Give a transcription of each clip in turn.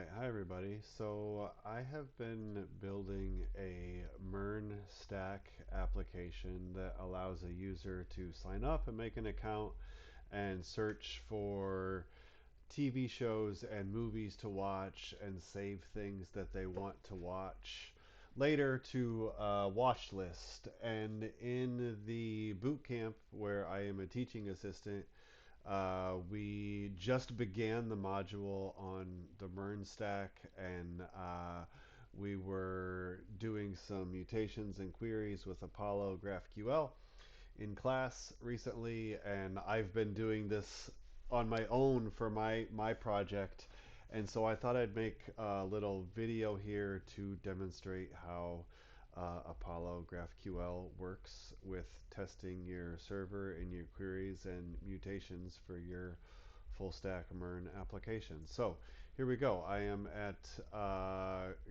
Alright, hi everybody. So I have been building a MERN Stack application that allows a user to sign up and make an account and search for TV shows and movies to watch and save things that they want to watch later to a watch list. And in the boot camp where I am a teaching assistant, we just began the module on the MERN stack, and we were doing some mutations and queries with Apollo GraphQL in class recently, and I've been doing this on my own for my project. And so I thought I'd make a little video here to demonstrate how Apollo GraphQL works with testing your server and your queries and mutations for your full stack MERN application. So here we go. I am at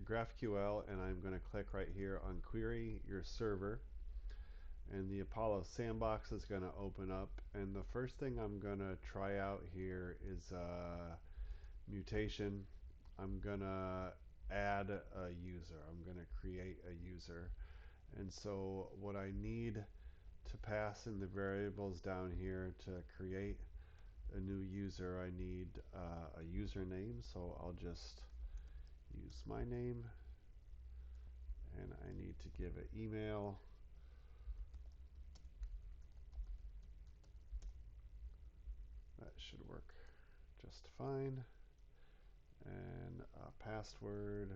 GraphQL, and I'm going to click right here on Query Your Server, and the Apollo sandbox is going to open up. And the first thing I'm going to try out here is mutation. I'm going to add a user. I'm going to create a user. And so what I need to pass in the variables down here to create a new user, I need a username. So I'll just use my name, and I need to give it email. That should work just fine. And a password.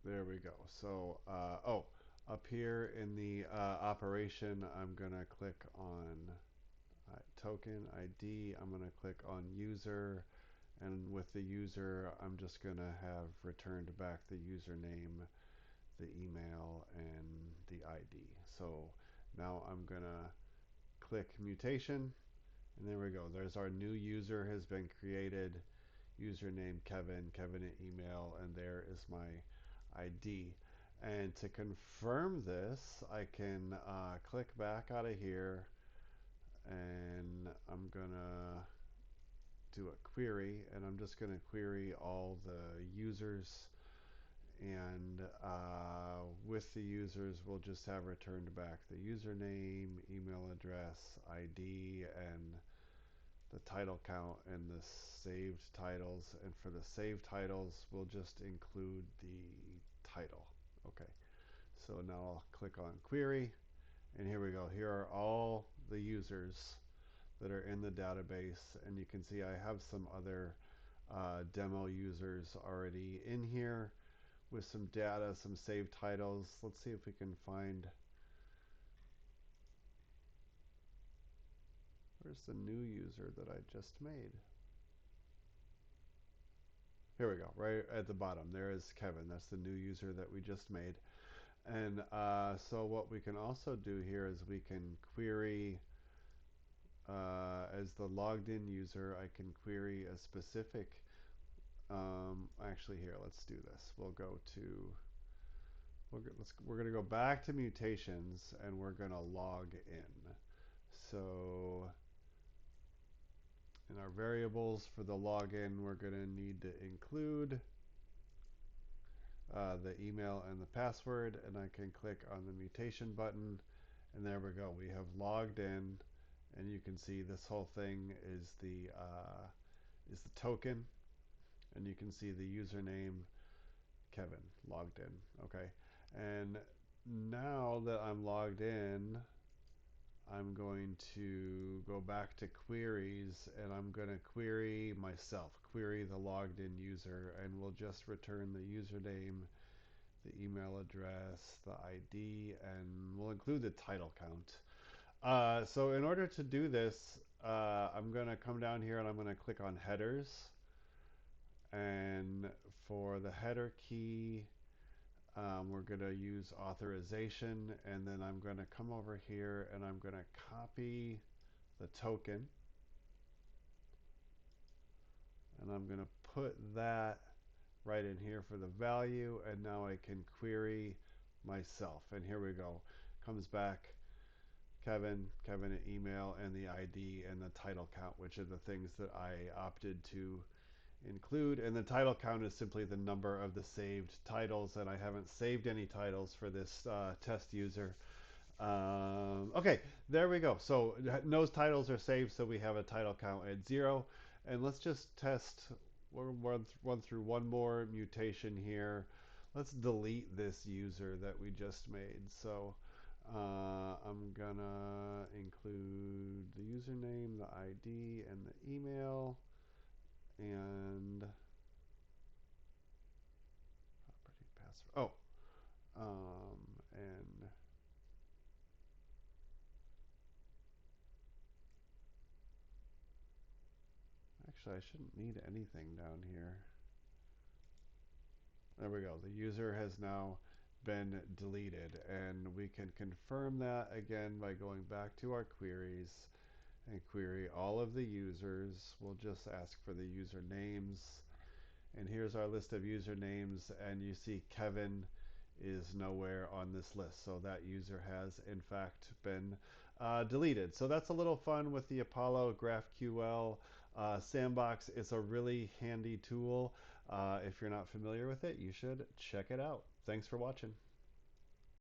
There we go. So, up here in the operation, I'm going to click on token ID. I'm going to click on user. And with the user, I'm just going to have returned back the username, the email, and the ID. So now I'm going to click mutation. And there we go. There's our new user has been created. Username Kevin, Kevin at email, and there is my ID. And to confirm this, I can click back out of here, and I'm gonna do a query, and I'm just gonna query all the users. And with the users, we'll just have returned back the username, email address, ID, and the title count and the saved titles. And for the saved titles, we'll just include the title. Okay, so now I'll click on query, and here we go. Here are all the users that are in the database, and you can see I have some other demo users already in here with some data, some saved titles. Let's see if we can find, where's the new user that I just made? Here we go, right at the bottom. There is Kevin. That's the new user that we just made. And so what we can also do here is we can query, as the logged in user, I can query a specific, actually here, let's do this. We'll go to, we're going to go back to mutations, and we're going to log in. So in our variables for the login, we're going to need to include the email and the password, and I can click on the mutation button, and there we go. We have logged in, and you can see this whole thing is the token, and you can see the username Kevin logged in. Okay, and now that I'm logged in, I'm going to go back to queries, and I'm going to query myself, query the logged in user, and we'll just return the username, the email address, the ID, and we'll include the title count. So in order to do this, I'm going to come down here and I'm going to click on headers. And for the header key, we're going to use authorization. And then I'm going to come over here and I'm going to copy the token. And I'm going to put that right in here for the value. And now I can query myself. And here we go. Comes back Kevin an email, and the ID and the title count, which are the things that I opted to include. And the title count is simply the number of the saved titles, and I haven't saved any titles for this test user. Okay, there we go. So no titles are saved, so we have a title count at 0. And let's just test, we'll run through one more mutation here. Let's delete this user that we just made. So I'm gonna include the username, the ID, and the email, and property password. And actually, I shouldn't need anything down here. There we go. The user has now been deleted, and we can confirm that again by going back to our queries and query all of the users. We'll just ask for the usernames, and here's our list of usernames, and you see Kevin is nowhere on this list, so that user has in fact been deleted. So that's a little fun with the Apollo GraphQL sandbox. It's a really handy tool. If you're not familiar with it, you should check it out. Thanks for watching.